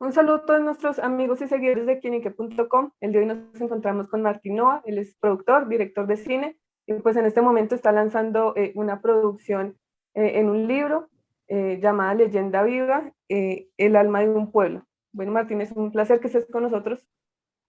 Un saludo a todos nuestros amigos y seguidores de Quinique.com. El de hoy nos encontramos con Martín Nova, él es productor, director de cine, y pues en este momento está lanzando una producción en un libro llamada Leyenda Viva, El alma de un pueblo. Bueno, Martín, es un placer que estés con nosotros.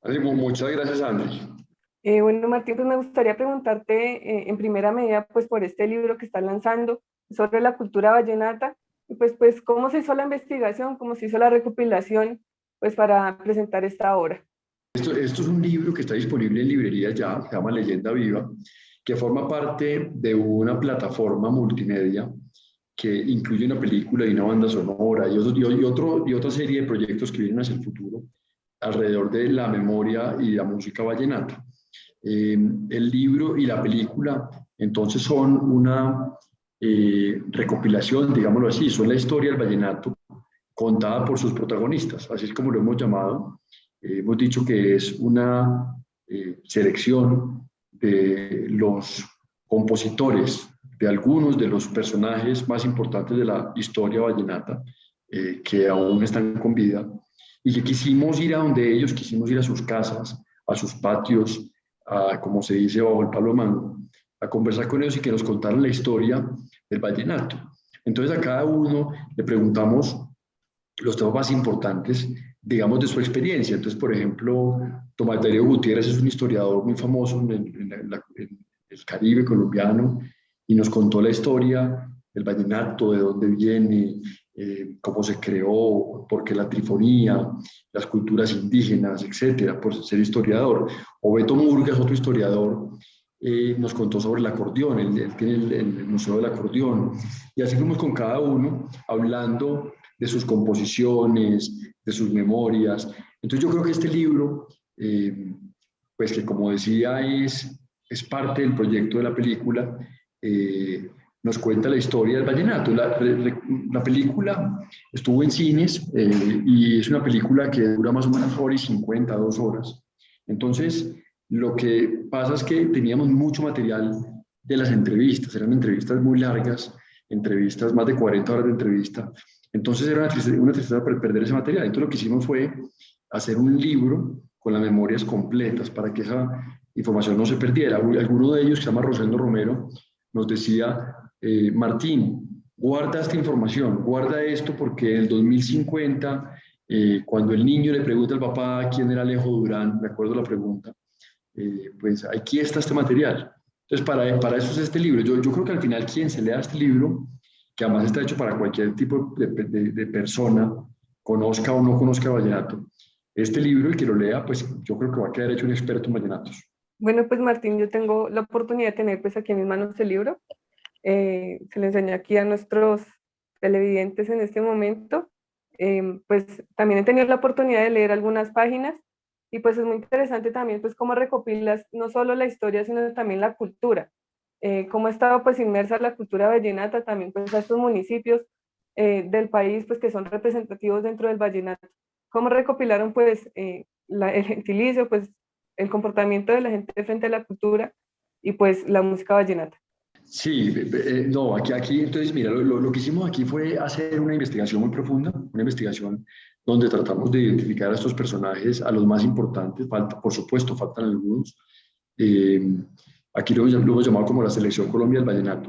Así, muchas gracias, Andrés. Bueno, Martín, pues me gustaría preguntarte en primera medida, pues por este libro que estás lanzando sobre la cultura vallenata, y pues cómo se hizo la investigación, cómo se hizo la recopilación, pues para presentar esta obra. Esto es un libro que está disponible en librerías ya, se llama Leyenda Viva, que forma parte de una plataforma multimedia que incluye una película y una banda sonora y otra serie de proyectos que vienen hacia el futuro alrededor de la memoria y la música vallenata. El libro y la película entonces son una recopilación, digámoslo así, son la historia del vallenato contada por sus protagonistas, así es como lo hemos llamado. Hemos dicho que es una selección de los compositores, de algunos de los personajes más importantes de la historia vallenata, que aún están con vida, y que quisimos ir a donde ellos, quisimos ir a sus casas, a sus patios, a, como se dice, bajo el palo de mango, a conversar con ellos y que nos contaran la historia del vallenato. Entonces a cada uno le preguntamos los temas más importantes, digamos, de su experiencia. Entonces, por ejemplo, Tomás Darío Gutiérrez es un historiador muy famoso en el Caribe colombiano y nos contó la historia del vallenato, de dónde viene, cómo se creó, por qué la trifonía, las culturas indígenas, etcétera, por ser historiador. O Beto Murgas, otro historiador, nos contó sobre el acordeón, él tiene el Museo del Acordeón, y así fuimos con cada uno hablando de sus composiciones, de sus memorias. Entonces yo creo que este libro, pues que como decía es parte del proyecto de la película, nos cuenta la historia del vallenato. La película estuvo en cines y es una película que dura más o menos hora y 50, 2 horas. Entonces, lo que pasa es que teníamos mucho material de las entrevistas, eran entrevistas muy largas, entrevistas, más de 40 horas de entrevista. Entonces era una tristeza perder ese material. Entonces lo que hicimos fue hacer un libro con las memorias completas para que esa información no se perdiera. Alguno de ellos, que se llama Rosendo Romero, nos decía, Martín, guarda esta información, guarda esto porque en el 2050, cuando el niño le pregunta al papá quién era Alejo Durán, me acuerdo la pregunta, pues aquí está este material. Entonces, para eso es este libro. Yo creo que al final quien se lea este libro, que además está hecho para cualquier tipo de persona, conozca o no conozca vallenato, este libro, el que lo lea, pues yo creo que va a quedar hecho un experto en vallenatos. Bueno, pues Martín, yo tengo la oportunidad de tener pues aquí en mis manos el libro. Se lo enseño aquí a nuestros televidentes en este momento. Pues también he tenido la oportunidad de leer algunas páginas y pues es muy interesante también pues cómo recopilas no solo la historia, sino también la cultura. Cómo ha estado pues inmersa la cultura vallenata también pues a estos municipios del país pues que son representativos dentro del vallenato. Cómo recopilaron pues el gentilicio, pues el comportamiento de la gente frente a la cultura y pues la música vallenata. Sí, no, entonces, mira, lo que hicimos aquí fue hacer una investigación muy profunda, una investigación donde tratamos de identificar a estos personajes, a los más importantes, falta, por supuesto, faltan algunos. Eh, Aquí lo hemos llamado como la Selección Colombia del Vallenato,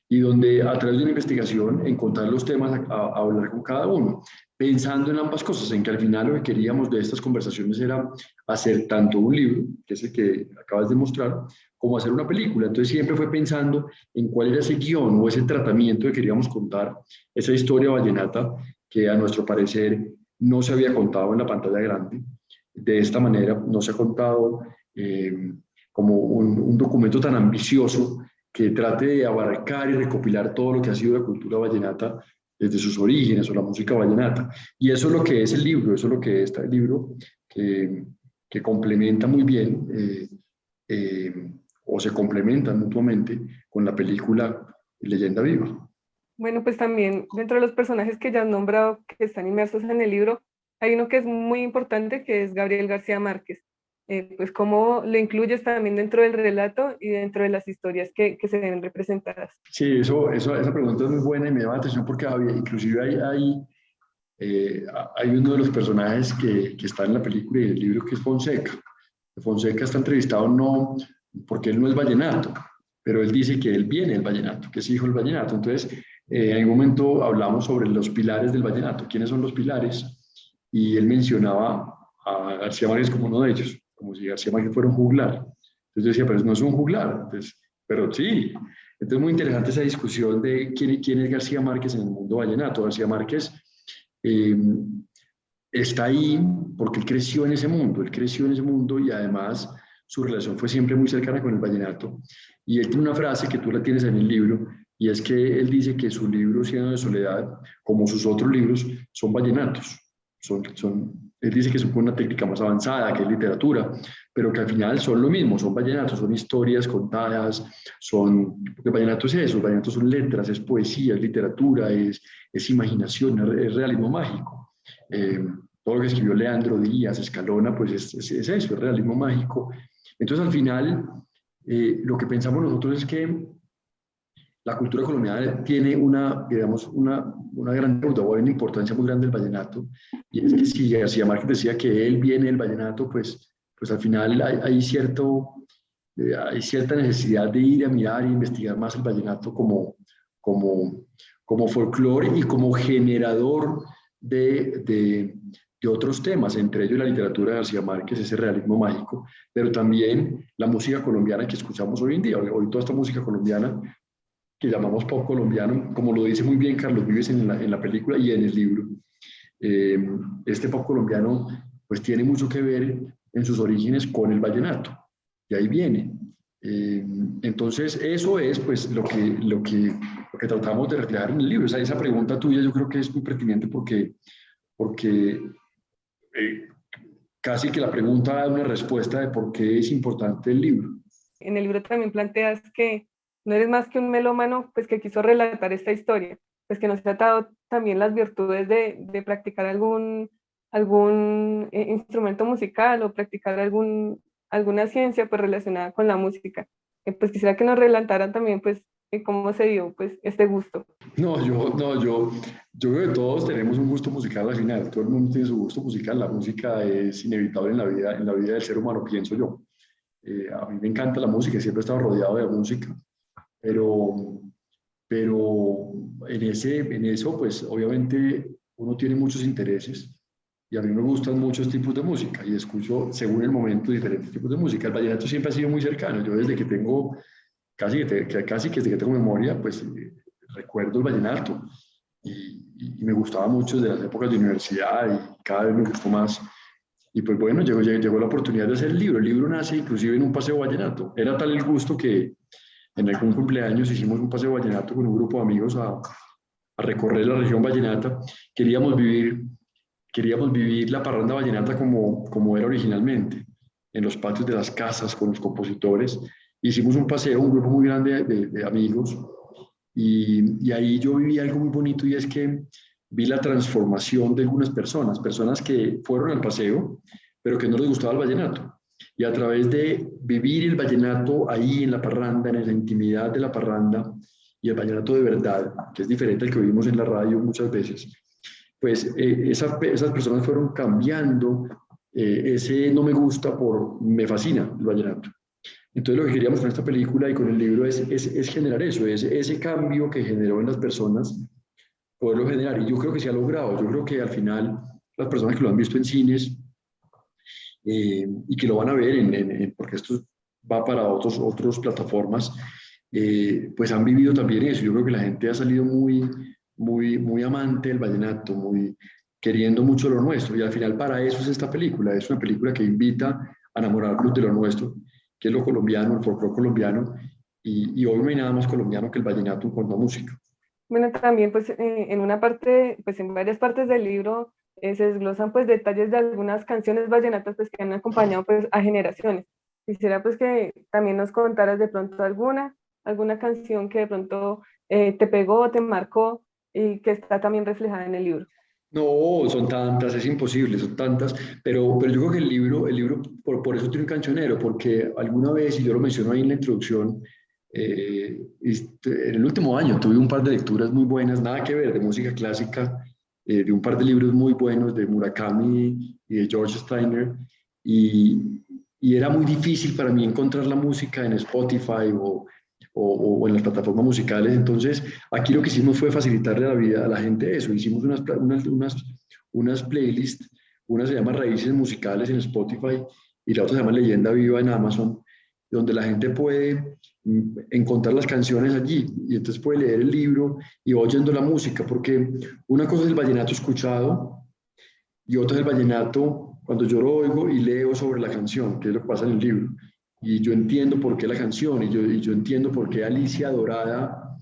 y donde a través de una investigación encontrar los temas a hablar con cada uno, pensando en ambas cosas, en que al final lo que queríamos de estas conversaciones era hacer tanto un libro, que es el que acabas de mostrar, como hacer una película. Entonces siempre fue pensando en cuál era ese guión o ese tratamiento que queríamos contar, esa historia vallenata que a nuestro parecer no se había contado en la pantalla grande. De esta manera no se ha contado como un documento tan ambicioso que trate de abarcar y recopilar todo lo que ha sido la cultura vallenata desde sus orígenes o la música vallenata. Y eso es lo que es el libro, eso es lo que está el libro, que, que complementa muy bien eh, o se complementan mutuamente con la película Leyenda Viva. Bueno, pues también dentro de los personajes que ya has nombrado, que están inmersos en el libro, hay uno que es muy importante, que es Gabriel García Márquez. Pues cómo lo incluyes también dentro del relato y dentro de las historias que se ven representadas. Sí, esa pregunta es muy buena y me llama la atención porque inclusive hay Hay uno de los personajes que está en la película y en el libro que es Fonseca. Fonseca está entrevistado no porque él no es vallenato, pero él dice que él viene del vallenato, que es hijo del vallenato. Entonces, en algún momento hablamos sobre los pilares del vallenato, quiénes son los pilares, y él mencionaba a García Márquez como uno de ellos, como si García Márquez fuera un juglar. Entonces yo decía, pero no es un juglar, entonces, pero sí. Entonces, muy interesante esa discusión de quién es García Márquez en el mundo vallenato. García Márquez eh, está ahí porque él creció en ese mundo y además su relación fue siempre muy cercana con el vallenato. Y él tiene una frase que tú la tienes en el libro y es que él dice que su libro, Cieno de Soledad, como sus otros libros, son vallenatos. Él dice que son con una técnica más avanzada, que es literatura, pero que al final son lo mismo, son vallenatos, son historias contadas, porque el vallenato es eso, el vallenato son letras, es poesía, es literatura, es imaginación, es realismo mágico. Todo lo que escribió Leandro Díaz, Escalona, pues es eso, es realismo mágico. Entonces, al final, lo que pensamos nosotros es que la cultura colombiana tiene digamos, una gran deuda o una importancia muy grande del vallenato. Y es que si García Márquez decía que él viene del vallenato, pues al final hay cierta necesidad de ir a mirar e investigar más el vallenato como, como folclore y como generador de otros temas, entre ellos la literatura de García Márquez, ese realismo mágico, pero también la música colombiana que escuchamos hoy en día. Hoy toda esta música colombiana que llamamos pop colombiano, como lo dice muy bien Carlos Vives en la película y en el libro. Eh, este pop colombiano pues tiene mucho que ver en sus orígenes con el vallenato, y ahí viene. Entonces eso es pues lo que tratamos de reflejar en el libro. Esa pregunta tuya yo creo que es muy pertinente porque eh, casi que la pregunta da una respuesta de por qué es importante el libro. En el libro también planteas que no eres más que un melómano pues, que quiso relatar esta historia, pues que nos ha dado también las virtudes de practicar algún instrumento musical o practicar alguna ciencia pues, relacionada con la música. Pues quisiera que nos relataran también pues, cómo se dio pues, este gusto. Yo creo que todos tenemos un gusto musical al final, todo el mundo tiene su gusto musical, la música es inevitable en la vida del ser humano, pienso yo. A mí me encanta la música, siempre he estado rodeado de música, pero, pero en eso, pues obviamente uno tiene muchos intereses y a mí me gustan muchos tipos de música y escucho según el momento diferentes tipos de música. El vallenato siempre ha sido muy cercano, yo desde que tengo, casi que desde que tengo memoria, pues recuerdo el vallenato y me gustaba mucho desde las épocas de universidad y cada vez me gustó más. Y pues bueno, llegó la oportunidad de hacer el libro. El libro nace inclusive en un paseo vallenato. Era tal el gusto que en algún cumpleaños hicimos un paseo vallenato con un grupo de amigos a recorrer la región vallenata. Queríamos vivir, queríamos vivir la parranda vallenata como era originalmente, en los patios de las casas con los compositores. Hicimos un paseo, un grupo muy grande de amigos, y ahí yo viví algo muy bonito y es que vi la transformación de algunas personas que fueron al paseo, pero que no les gustaba el vallenato. Y a través de vivir el vallenato ahí en la parranda, en la intimidad de la parranda, y el vallenato de verdad, que es diferente al que vivimos en la radio muchas veces, pues esas personas fueron cambiando ese no me gusta por me fascina el vallenato. Entonces lo que queríamos con esta película y con el libro es generar eso, ese cambio que generó en las personas, poderlo generar. Y yo creo que se ha logrado. Yo creo que al final las personas que lo han visto en cines y que lo van a ver, porque esto va para otras plataformas, pues han vivido también eso. Yo creo que la gente ha salido muy amante del vallenato, muy queriendo mucho lo nuestro. Y al final para eso es esta película. Es una película que invita a enamorarnos de lo nuestro, que es lo colombiano, el folclore colombiano. Y hoy no hay nada más colombiano que el vallenato en cuanto a música. Bueno, también pues en una parte, pues en varias partes del libro se desglosan pues detalles de algunas canciones vallenatas pues que han acompañado pues a generaciones. Quisiera pues que también nos contaras de pronto alguna canción que de pronto te pegó, te marcó y que está también reflejada en el libro. No, son tantas, es imposible, son tantas, pero yo creo que el libro por eso tiene un cancionero, porque alguna vez, y yo lo menciono ahí en la introducción, en el último año tuve un par de lecturas muy buenas, nada que ver, de música clásica, de un par de libros muy buenos de Murakami y de George Steiner, y, y era muy difícil para mí encontrar la música en Spotify o en las plataformas musicales. Entonces, aquí lo que hicimos fue facilitarle la vida a la gente eso. Hicimos unas playlists, una se llama Raíces Musicales en Spotify y la otra se llama Leyenda Viva en Amazon, donde la gente puede encontrar las canciones allí y entonces puede leer el libro y va oyendo la música, porque una cosa es el vallenato escuchado y otra es el vallenato cuando yo lo oigo y leo sobre la canción, que es lo que pasa en el libro. Y yo entiendo por qué la canción y yo entiendo por qué Alicia Dorada,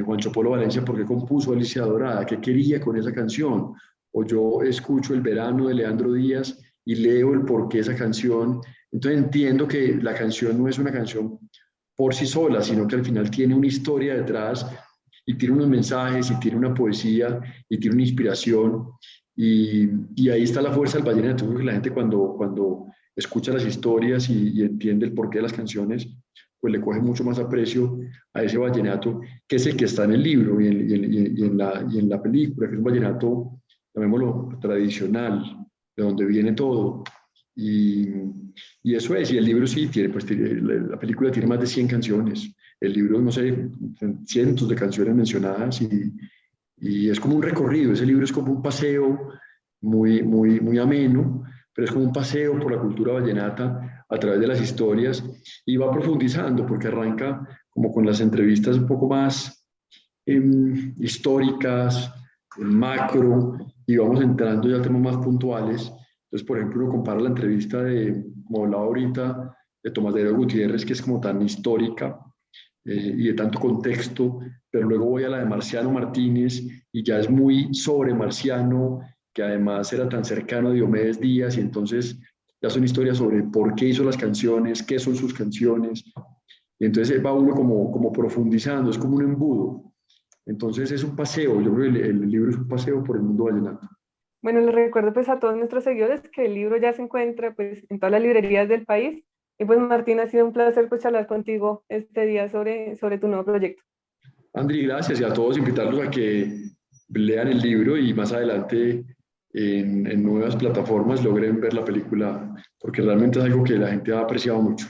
Juancho Polo Valencia, por qué compuso Alicia Dorada, qué quería con esa canción. O yo escucho El Verano de Leandro Díaz y leo el por qué esa canción. Entonces entiendo que la canción no es una canción por sí sola, sino que al final tiene una historia detrás y tiene unos mensajes y tiene una poesía y tiene una inspiración y ahí está la fuerza del vallenato. Yo creo que la gente cuando escucha las historias y entiende el porqué de las canciones, pues le coge mucho más aprecio a ese vallenato, que es el que está en el libro y en la película, que es un vallenato, llamémoslo, tradicional, de donde viene todo. Y, y eso es, y el libro sí tiene, pues la película tiene más de 100 canciones, el libro, no sé, cientos de canciones mencionadas y es como un recorrido, ese libro es como un paseo muy ameno, pero es como un paseo por la cultura vallenata a través de las historias y va profundizando porque arranca como con las entrevistas un poco más históricas, macro, y vamos entrando ya a temas más puntuales. Entonces, por ejemplo, uno compara la entrevista de, como hablaba ahorita, de Tomás de Gutiérrez, que es como tan histórica, y de tanto contexto, pero luego voy a la de Marciano Martínez y ya es muy sobre Marciano, que además era tan cercano a Diomedes Díaz, y entonces ya son historias sobre por qué hizo las canciones, qué son sus canciones, y entonces va uno como profundizando, es como un embudo. Entonces es un paseo, yo creo que el libro es un paseo por el mundo vallenato. Bueno, les recuerdo pues a todos nuestros seguidores que el libro ya se encuentra pues en todas las librerías del país. Y pues Martín, ha sido un placer pues charlar contigo este día sobre tu nuevo proyecto. Andri, gracias y a todos invitarlos a que lean el libro y más adelante en nuevas plataformas logren ver la película, porque realmente es algo que la gente ha apreciado mucho.